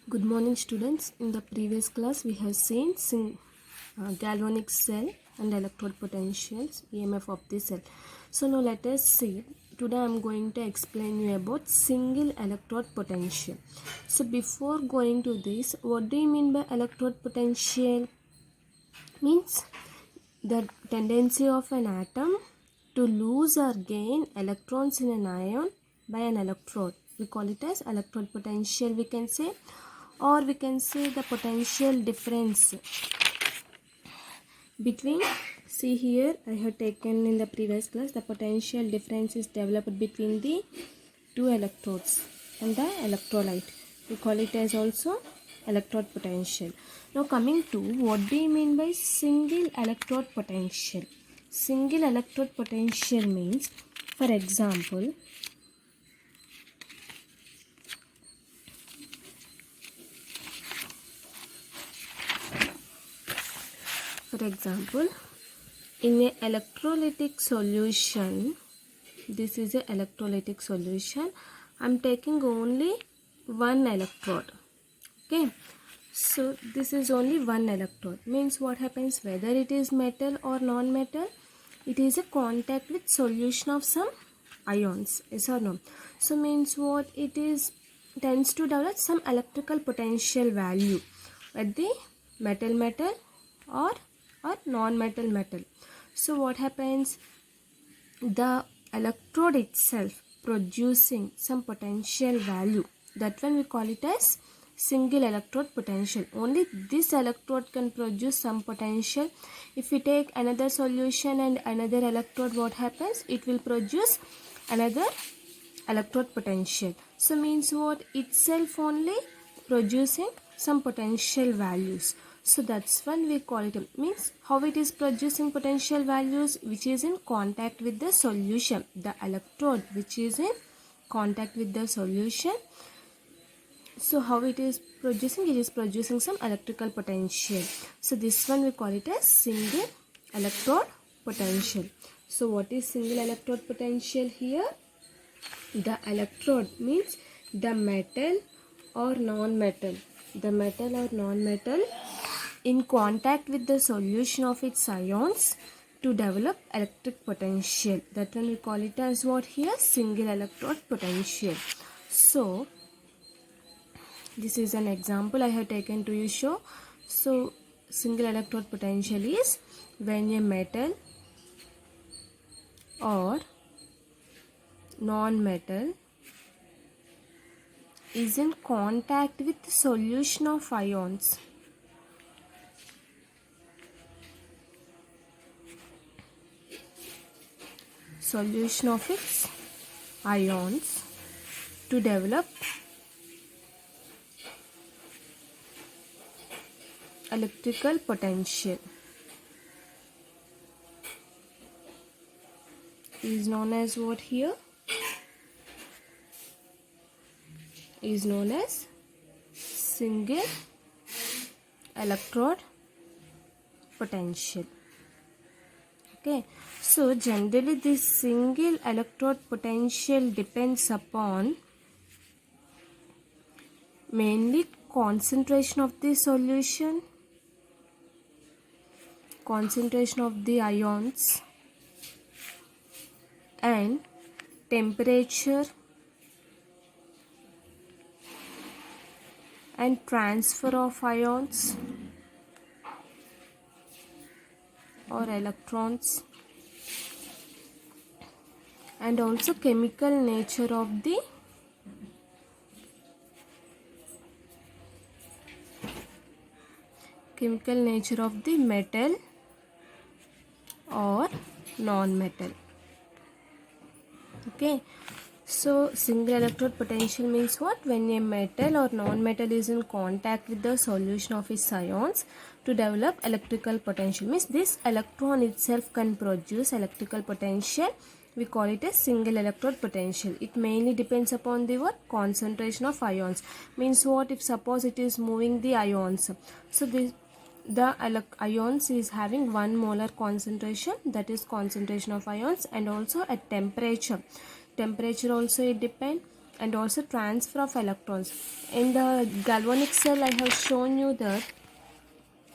Good morning, students. In the previous class, we have seen galvanic cell and electrode potentials, EMF of the cell. So now let us see. Today I am going to explain you about single electrode potential. So before going to this, what do you mean by electrode potential? Means the tendency of an atom to lose or gain electrons in an ion by an electrode. We call it as electrode potential, we can say, or we can say the potential difference between, see here I have taken in the previous class, the potential difference is developed between the two electrodes and the electrolyte. We call it as also electrode potential. Now coming to what do you mean by single electrode potential? Single electrode potential means, for example, in a electrolytic solution, this is a electrolytic solution. I am taking only one electrode. Okay, so this is only one electrode. Means what happens, whether it is metal or non-metal, it is a contact with solution of some ions, yes or no? So means what, it is tends to develop some electrical potential value at the metal or non-metal. So what happens, the electrode itself producing some potential value, that one we call it as single electrode potential. Only this electrode can produce some potential. If we take another solution and another electrode, what happens, it will produce another electrode potential. So means what, itself only producing some potential values. So that's when we call it, means how it is producing potential values, which is in contact with the solution. The electrode which is in contact with the solution, so how it is producing, it is producing some electrical potential. So this one we call it as single electrode potential. So what is single electrode potential here? The electrode means the metal or non-metal. The metal or non-metal in contact with the solution of its ions to develop electric potential. That one we call it as what here? Single electrode potential. So this is an example I have taken to you show. So single electrode potential is when a metal or non-metal is in contact with the solution of ions. Solution of its ions to develop electrical potential is known as what here? Is known as single electrode potential. Okay, so generally this single electrode potential depends upon mainly concentration of the solution, concentration of the ions, and temperature and transfer of ions or electrons, and also chemical nature of the metal or non-metal. Okay, so single electrode potential means what? When a metal or non-metal is in contact with the solution of its ions to develop electrical potential, means this electron itself can produce electrical potential. We call it a single electrode potential. It mainly depends upon the what? Concentration of ions. Means what? If suppose it is moving the ions, so the ions is having 1 molar concentration, that is concentration of ions, and also at temperature also it depends, and also transfer of electrons. In the galvanic cell, I have shown you that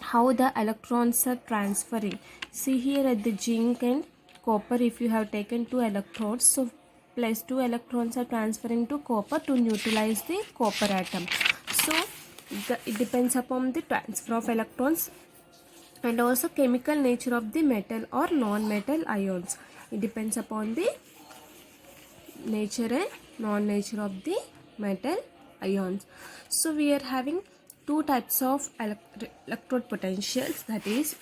how the electrons are transferring. See here at the zinc and copper, if you have taken 2 electrodes, so plus 2 electrons are transferring to copper to neutralize the copper atom. So it depends upon the transfer of electrons and also chemical nature of the metal or non-metal ions. It depends upon the nature and non-nature of the metal ions. So we are having two types of electrode potentials, that is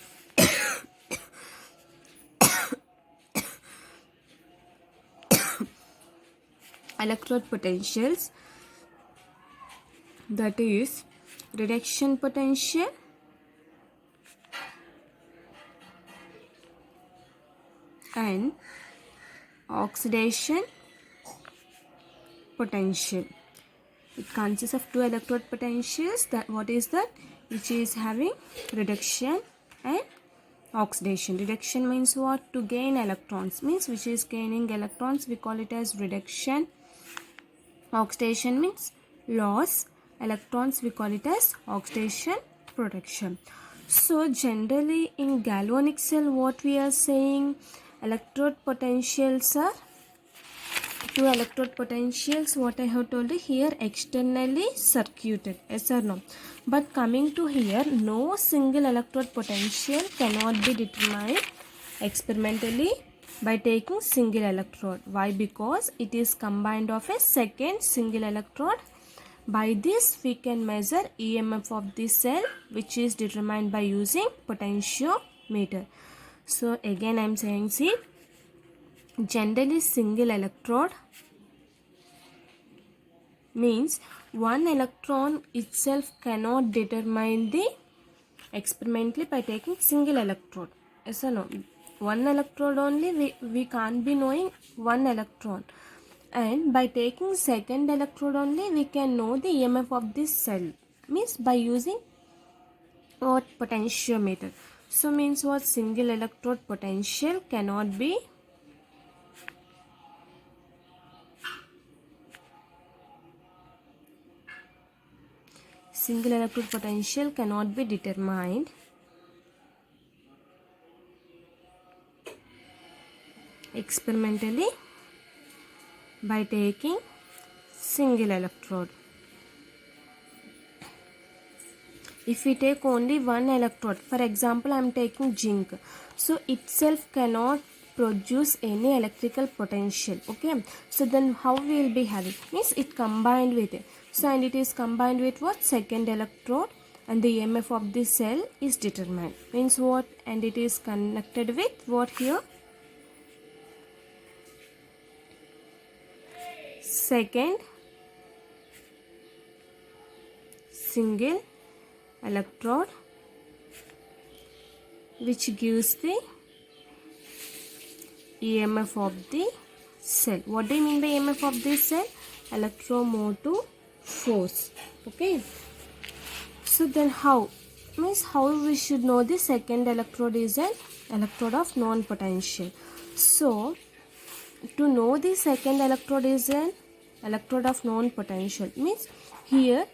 electrode potentials, that is reduction potential and oxidation potential. It consists of two electrode potentials. That what is that? Which is having reduction and oxidation. Reduction means what? To gain electrons, means which is gaining electrons, we call it as reduction. Oxidation means loss electrons, we call it as oxidation production. So generally in galvanic cell, what we are saying, electrode potentials are two electrode potentials, what I have told you here, externally circuited, yes or no? But coming to here, no single electrode potential cannot be determined experimentally by taking single electrode. Why? Because it is combined of a second single electrode. By this we can measure EMF of the cell, which is determined by using potentiometer. So again I am saying, see, generally single electrode means one electron itself cannot determine the experimentally by taking single electrode, yes or no? One electrode only, we can't be knowing one electron, and by taking second electrode only we can know the EMF of this cell, means by using what? Potentiometer. So means what? Single electrode potential cannot be determined experimentally by taking single electrode. If we take only one electrode, for example I am taking zinc, so itself cannot produce any electrical potential, okay? So then how we will be having, means it combined with it. So and it is combined with what? Second electrode, and the EMF of the cell is determined, means what? And it is connected with what here? Second single electrode, which gives the EMF of the cell. What do you mean by EMF of this cell? Electromotive force, okay? So then how? Means how we should know the second electrode is an electrode of non-potential. So to know the second electrode is an electrode of non-potential, means here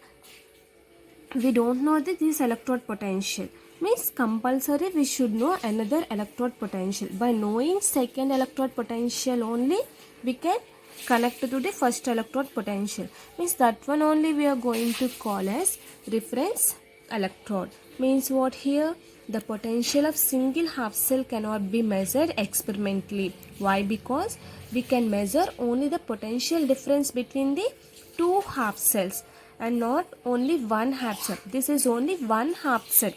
we don't know this electrode potential, means compulsory we should know another electrode potential. By knowing second electrode potential only we can connect to the first electrode potential, means that one only we are going to call as reference electrode. Means what here? The potential of single half cell cannot be measured experimentally. Why? Because we can measure only the potential difference between the two half cells and not only one half cell. This is only one half cell,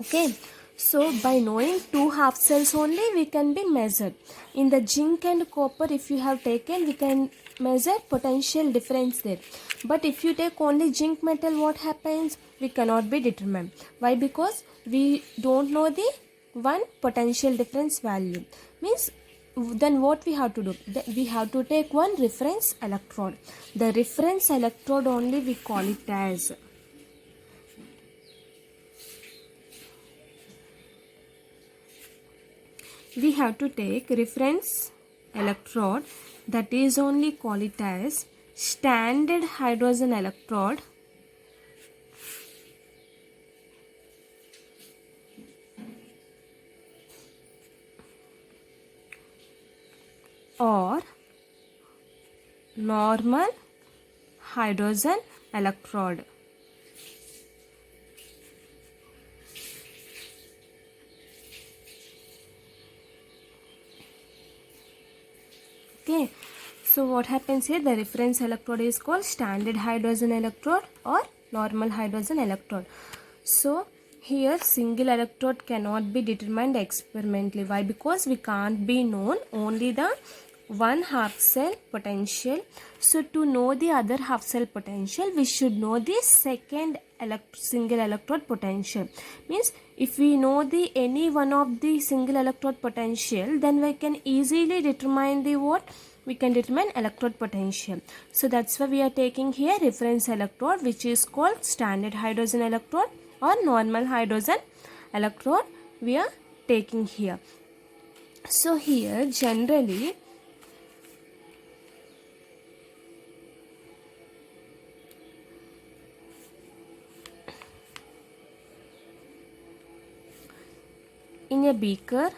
okay? So by knowing two half cells only we can be measured. In the zinc and copper, if you have taken, we can measure potential difference there. But if you take only zinc metal, what happens? We cannot be determined. Why? Because we don't know the one potential difference value. Means then what we have to do? We have to take one reference electrode. The reference electrode only we call it as we have to take reference electrode, that is only call it as standard hydrogen electrode or normal hydrogen electrode. Okay, so what happens here, the reference electrode is called standard hydrogen electrode or normal hydrogen electrode. So here single electrode cannot be determined experimentally. Why? Because we can't be known only the one half cell potential. So to know the other half cell potential, we should know the second single electrode potential. Means if we know the any one of the single electrode potential, then we can easily determine the what? We can determine electrode potential. So that's why we are taking here reference electrode, which is called standard hydrogen electrode or normal hydrogen electrode we are taking here. So here generally in a beaker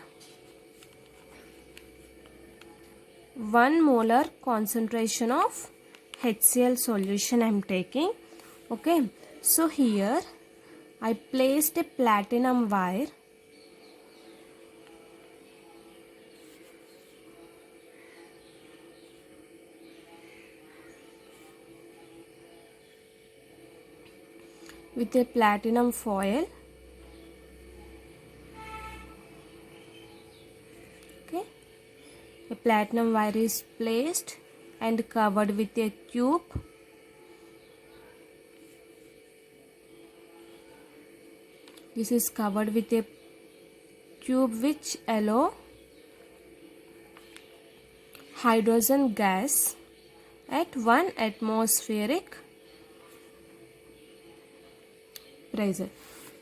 1 molar concentration of HCl solution I am taking. Okay, so here I placed a platinum wire with a platinum foil. Okay, a platinum wire is placed and covered with a tube. This is covered with a tube which allow hydrogen gas at 1 atmospheric pressure.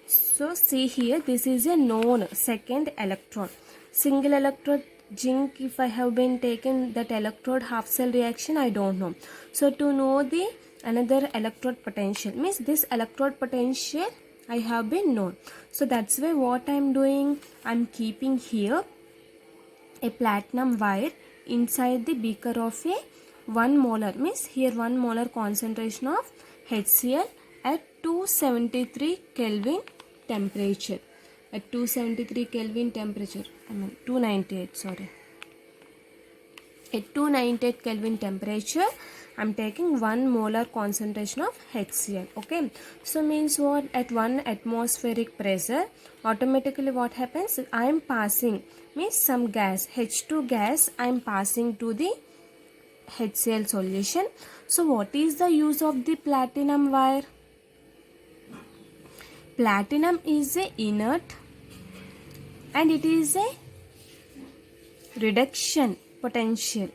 So see here, this is a known second electrode. Single electrode zinc, if I have been taken that electrode half cell reaction, I don't know. So to know the another electrode potential, means this electrode potential I have been known. So that's why what I am doing, I am keeping here a platinum wire inside the beaker of a 1 molar, means here 1 molar concentration of HCl at 273 Kelvin temperature. At 273 Kelvin temperature, 298, sorry. At 298 Kelvin temperature, I am taking 1 molar concentration of HCl. Okay, so means what? At 1 atmospheric pressure, automatically what happens? I am passing, means some gas, H2 gas, I am passing to the HCl solution. So what is the use of the platinum wire? Platinum is a inert and it is a reduction potential.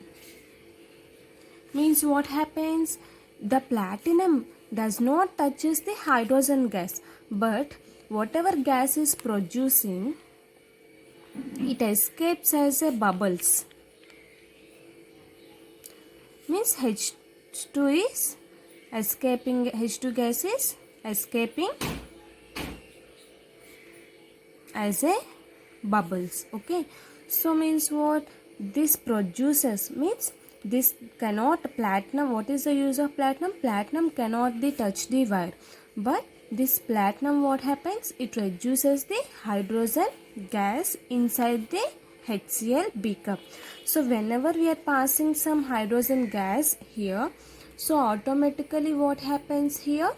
Means what happens? The platinum does not touches the hydrogen gas, but whatever gas is producing, it escapes as a bubbles. Means H2 is escaping, H2 gas is escaping as a bubbles. Okay, so means what? This produces, means this cannot, platinum, what is the use of platinum? Platinum cannot be touch the wire, but this platinum, what happens? It reduces the hydrogen gas inside the HCl beaker. So whenever we are passing some hydrogen gas here, so automatically what happens here?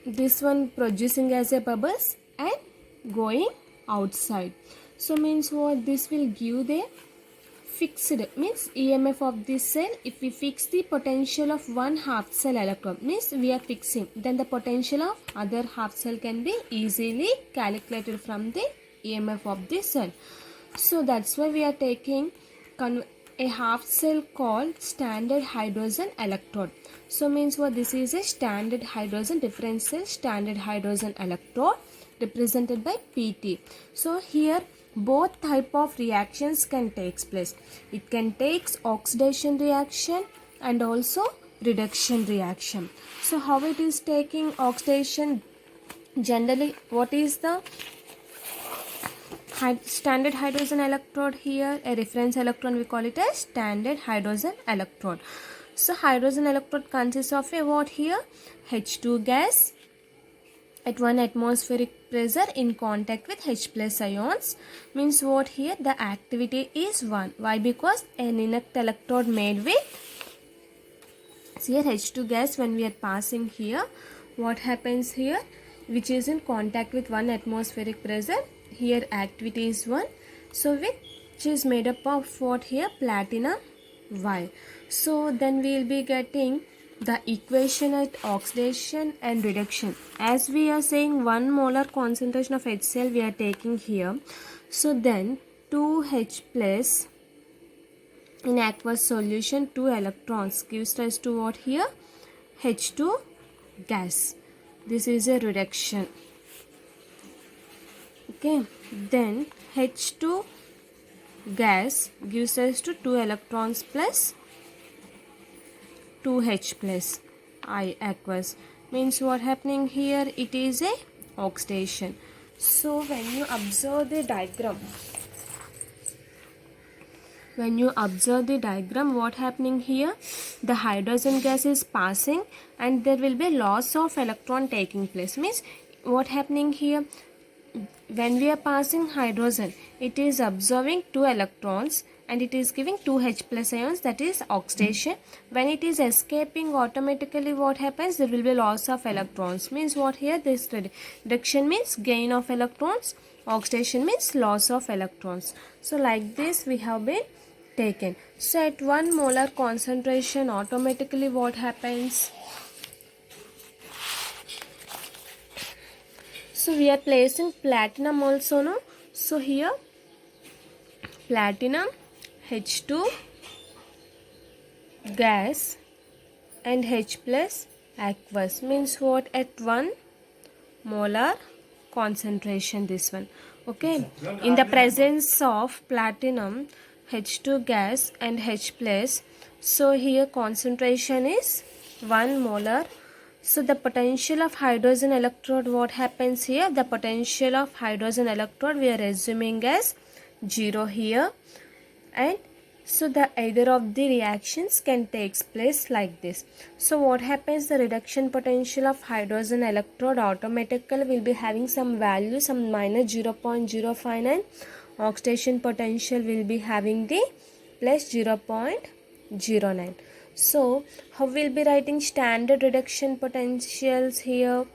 This one producing as a bubbles and going outside. So means what? This will give the fixed, means EMF of this cell. If we fix the potential of one half cell electron, means we are fixing, then the potential of other half cell can be easily calculated from the EMF of this cell. So that's why we are taking a half cell called standard hydrogen electrode. So means what? This is a standard hydrogen difference cell, standard hydrogen electrode represented by PT. So here both type of reactions can take place. It can take oxidation reaction and also reduction reaction. So how it is taking oxidation? Generally, what is the standard hydrogen electrode here? A reference electron, we call it as standard hydrogen electrode. So hydrogen electrode consists of a what here? H2 gas at 1 atmospheric pressure in contact with H plus ions. Means what here? The activity is 1. Why? Because an inert electrode made with, see here, H2 gas, when we are passing here, what happens here? Which is in contact with 1 atmospheric pressure. Here activity is 1. So which is made up of what here? Platinum Y. So then we will be getting the equation at oxidation and reduction. As we are saying 1 molar concentration of HCl we are taking here. So then 2H plus in aqueous solution 2 electrons gives rise to what here? H2 gas. This is a reduction. Okay. Then H2 gas gives rise to 2 electrons plus 2H plus I aqueous. Means what happening here? It is a oxidation. So when you observe the diagram, what happening here? The hydrogen gas is passing and there will be loss of electron taking place. Means what happening here? When we are passing hydrogen, it is absorbing 2 electrons and it is giving 2H plus ions, that is oxidation. When it is escaping, automatically what happens? There will be loss of electrons. Means what here? This reduction means gain of electrons, oxidation means loss of electrons. So like this we have been taken. So at 1 molar concentration, automatically what happens? So we are placing platinum also, no? So here platinum, H2 gas and H plus aqueous. Means what? At 1 molar concentration, this one. Okay. In the presence of platinum, H2 gas and H plus. So here concentration is 1 molar. So the potential of hydrogen electrode, what happens here? The potential of hydrogen electrode we are assuming as 0 here. And so the either of the reactions can take place like this. So what happens? The reduction potential of hydrogen electrode automatically will be having some value, some minus 0.059. Oxidation potential will be having the plus 0.09. So how we will be writing standard reduction potentials here?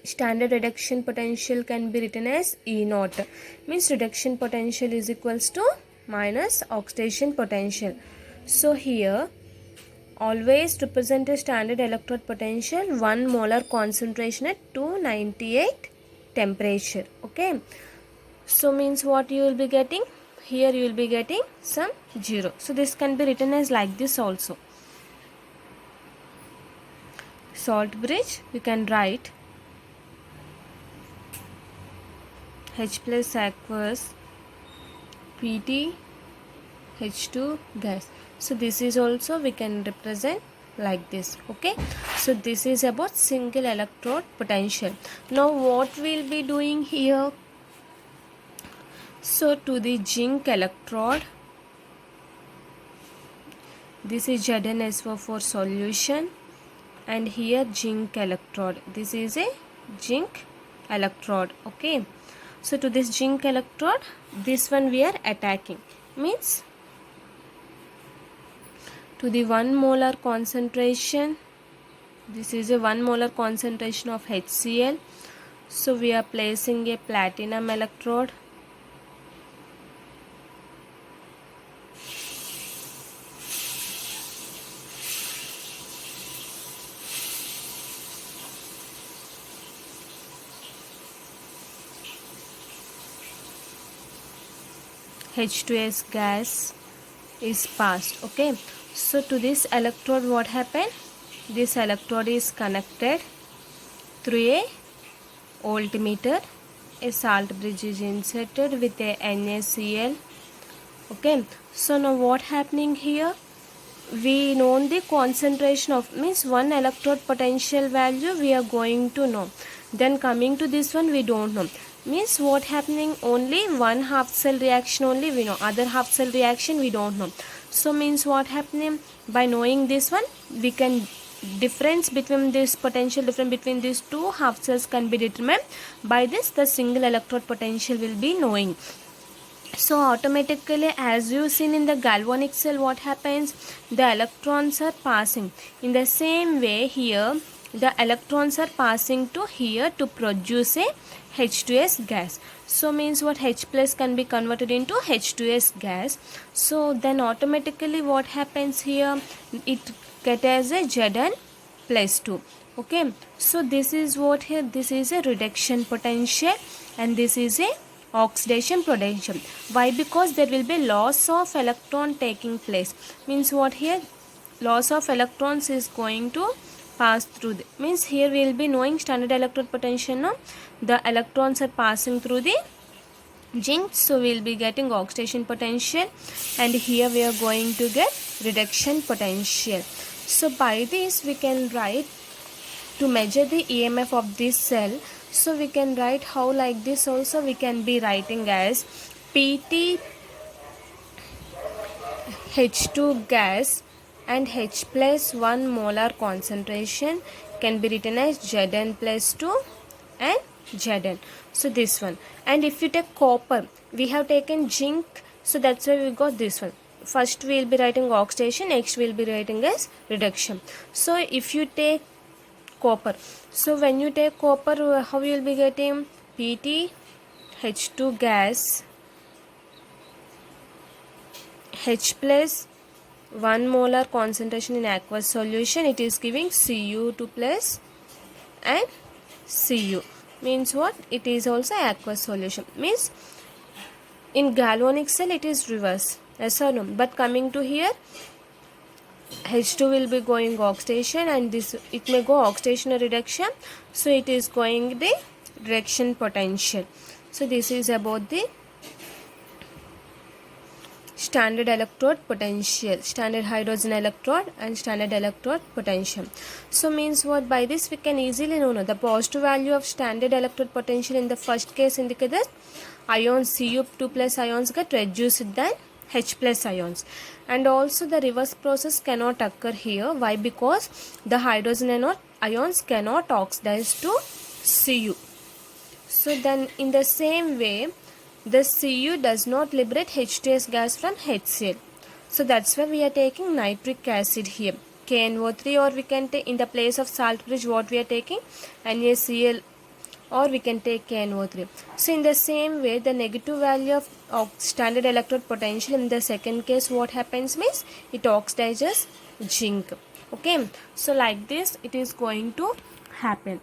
Standard reduction potential can be written as E naught. Means reduction potential is equals to minus oxidation potential. So here always represent a standard electrode potential 1 molar concentration at 298 temperature. Okay. So means what you will be getting? Here you will be getting some 0. So this can be written as like this also. Salt bridge, you can write H plus aqueous PT H2 gas. So this is also we can represent like this. Okay. So this is about single electrode potential. Now what we will be doing here? So to the zinc electrode, this is ZnSO4 solution and here zinc electrode. This is a zinc electrode. Okay. So to this zinc electrode, this one we are attacking. Means to the 1 molar concentration, this is a 1 molar concentration of HCl. So we are placing a platinum electrode. H2S gas is passed. Okay. So to this electrode what happened? This electrode is connected through a voltmeter a salt bridge is inserted with a NaCl. Okay, so now what happening here? We know the concentration of, means one electrode potential value we are going to know. Then coming to this one we don't know. Means what happening, only one half cell reaction only we know, other half cell reaction we don't know. So means what happening, by knowing this one we can difference between this potential difference between these two half cells can be determined. By this the single electrode potential will be knowing. So automatically, as you seen in the galvanic cell, what happens, the electrons are passing. In the same way here the electrons are passing to here to produce a H2S gas. So means what, H plus can be converted into H2S gas. So then automatically what happens here, it get as a Zn plus 2. Okay, so this is what here, this is a reduction potential and this is a oxidation potential. Why? Because there will be loss of electron taking place. Means what here, loss of electrons is going to pass through the, means here we will be knowing standard electrode potential now. The electrons are passing through the zinc, so we will be getting oxidation potential, and here we are going to get reduction potential. So by this we can write, to measure the EMF of this cell, so we can write how, like this also we can be writing as PT H2 gas and H plus 1 molar concentration can be written as Zn plus 2 and Zn. So this one. And if you take copper, we have taken zinc, so that's why we got this one. First we will be writing oxidation, next we will be writing as reduction. So if you take copper, so when you take copper, how you will be getting PT H2 gas H plus 1 molar concentration in aqueous solution, it is giving Cu2 plus and Cu. Means what, it is also aqueous solution. Means in galvanic cell it is reverse, yes or no? But coming to here, H2 will be going oxidation and this, it may go oxidation or reduction, so it is going the reduction potential. So this is about the standard electrode potential, standard hydrogen electrode and standard electrode potential. So means what, by this we can easily know the positive value of standard electrode potential in the first case indicate that ions Cu2 plus ions get reduced than H plus ions, and also the reverse process cannot occur here. Why? Because the hydrogen ions cannot oxidize to Cu. So then in the same way the Cu does not liberate H2S gas from HCl. So that's why we are taking nitric acid here, KNO3, or we can take in the place of salt bridge what we are taking NaCl, or we can take KNO3. So in the same way the negative value of standard electrode potential in the second case what happens means it oxidizes zinc. Okay, so like this it is going to happen.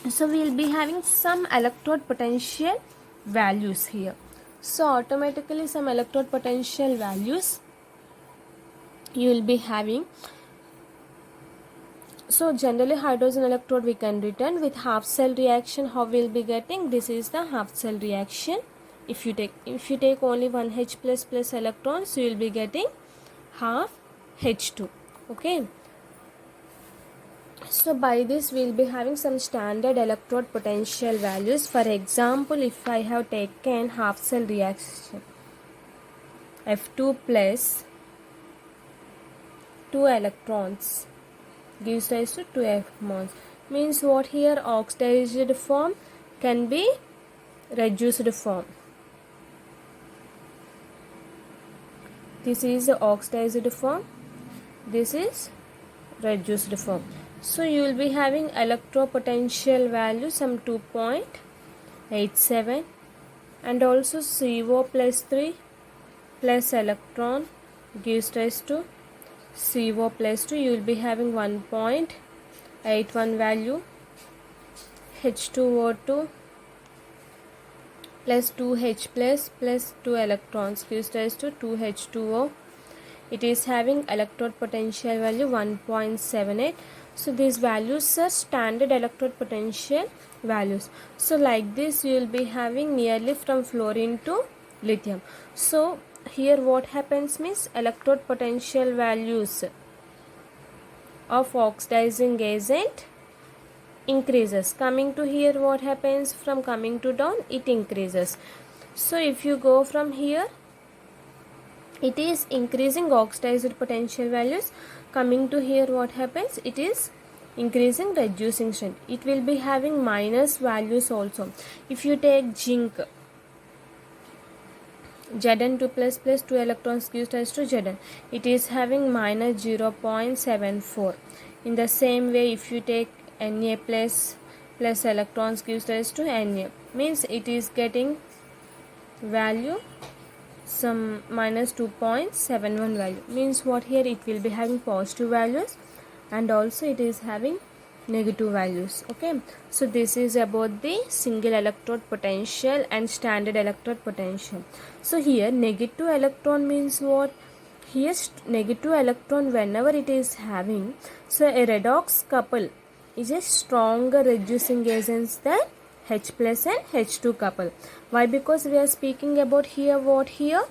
So we will be having some electrode potential values here. So automatically some electrode potential values you will be having. So generally hydrogen electrode we can return with half cell reaction. How we will be getting, this is the half cell reaction. If you take only one H plus plus electrons, you will be getting half H2. Okay, so by this we will be having some standard electrode potential values. For example, if I have taken half cell reaction F2 plus 2 electrons gives rise to 2 F moles. Means what, here oxidized form can be reduced form. This is the oxidized form, this is reduced form. So you will be having electropotential value some 2.87, and also CO plus 3 plus electron gives rise to CO plus 2, you will be having 1.81 value. H2O2 plus 2H plus 2 electrons gives rise to 2H2O. It is having electrode potential value 1.78. So these values are standard electrode potential values. So like this you will be having nearly from fluorine to lithium. So here what happens means electrode potential values of oxidizing agent increases. Coming to here, what happens from coming to down, it increases. So if you go from here, it is increasing oxidized potential values. Coming to here, what happens, it is increasing reducing strength. It will be having minus values also. If you take zinc, Zn2 plus 2 electrons gives rise to Zn. It is having minus 0.74. In the same way, if you take Na plus electrons gives rise to Na, means it is getting value some minus 2.71 value. Means what here, it will be having positive values and also it is having negative values. Okay, so this is about the single electrode potential and standard electrode potential. So here negative electron means what? Here negative electron whenever it is having, so a redox couple is a stronger reducing agents than H plus and H2 couple. Why? Because we are speaking about here what here?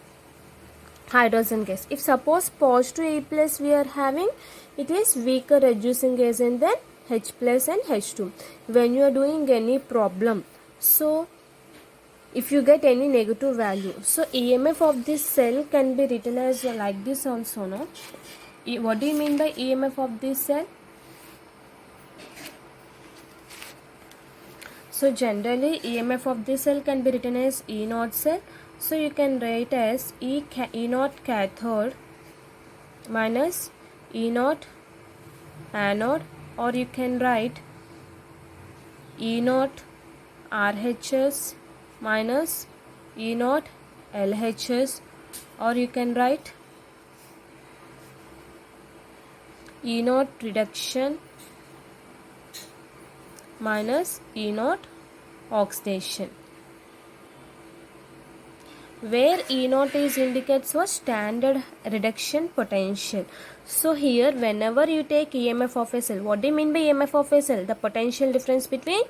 Hydrogen gas. If suppose positive E plus we are having, it is weaker reducing agent than H plus and H2. When you are doing any problem, so if you get any negative value, so EMF of this cell can be written as like this also, no? What do you mean by EMF of this cell? So generally EMF of this cell can be written as E naught cell. So you can write as E naught cathode minus E naught anode, or you can write E naught RHS minus E naught LHS, or you can write E naught reduction minus E naught oxidation, where E naught is indicates for standard reduction potential. So here whenever you take EMF of a cell, what do you mean by EMF of a cell? The potential difference between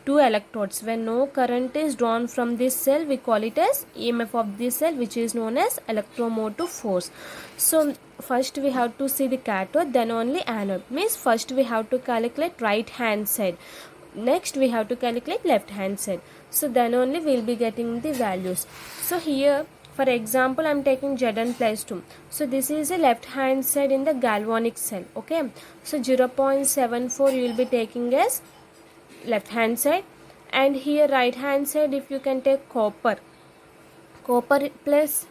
two electrodes. When no current is drawn from this cell, we call it as EMF of this cell, which is known as electromotive force. So first we have to see the cathode, then only anode. Means first we have to calculate right hand side, next we have to calculate left hand side. So then only we will be getting the values. So here for example I am taking Zn plus 2. So this is a left hand side in the galvanic cell. Okay, so 0.74 you will be taking as left hand side, and here right hand side if you can take copper plus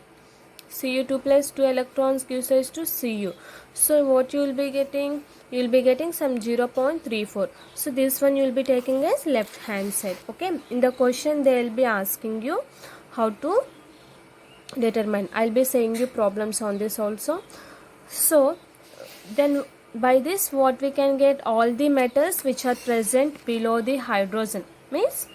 Cu2 plus 2 electrons gives rise to Cu. So what you will be getting? You will be getting some 0.34. So this one you will be taking as left hand side. Okay, in the question they will be asking you how to determine. I will be saying you problems on this also. So then by this what we can get? All the metals which are present below the hydrogen, means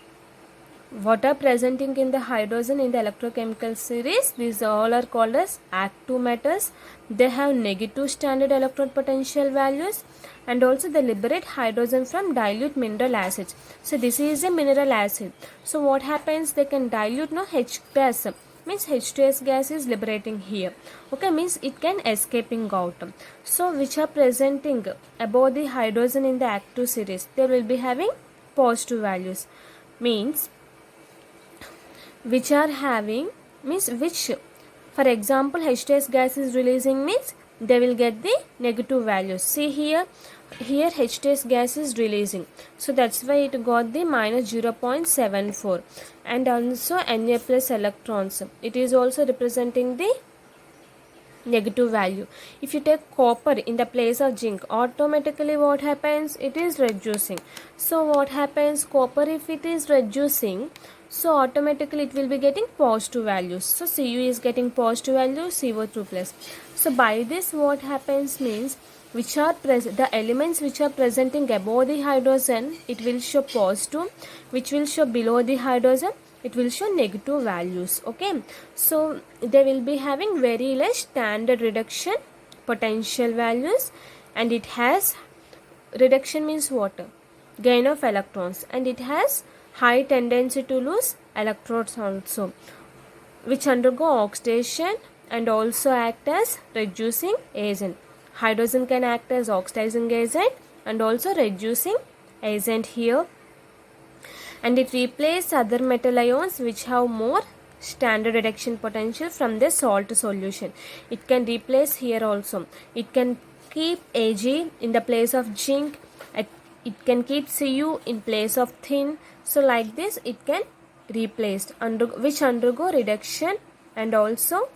what are presenting in the hydrogen in the electrochemical series, these all are called as active metals. They have negative standard electrode potential values, and also they liberate hydrogen from dilute mineral acids. So this is a mineral acid. So what happens? They can dilute H gas, means H2S gas is liberating here. Okay, means it can escaping out. So which are presenting above the hydrogen in the active series, they will be having positive values. Means which are having, means which, for example H2S gas is releasing, means they will get the negative values. See here H2S gas is releasing, so that's why it got the minus 0.74. and also Na plus electrons, it is also representing the negative value. If you take copper in the place of zinc, automatically what happens? It is reducing. So what happens? Copper, if it is reducing, so automatically it will be getting positive values. So Cu is getting positive value, CO2 plus. So by this what happens means, which are the elements which are presenting above the hydrogen, it will show positive, which will show below the hydrogen, it will show negative values. Okay, so they will be having very less standard reduction potential values, and it has reduction means what? gain of electrons, and it has high tendency to lose electrons also, which undergo oxidation and also act as reducing agent. Hydrogen can act as oxidizing agent and also reducing agent here, and it replaces other metal ions which have more standard reduction potential from the salt solution. It can replace here also. It can keep Ag in the place of zinc. It can keep Cu in place of tin. So like this it can replace which undergo reduction and also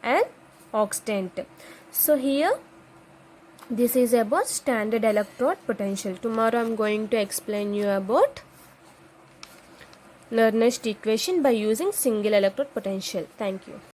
an oxidant. So here this is about standard electrode potential. Tomorrow I am going to explain you about Nernst equation by using single electrode potential. Thank you.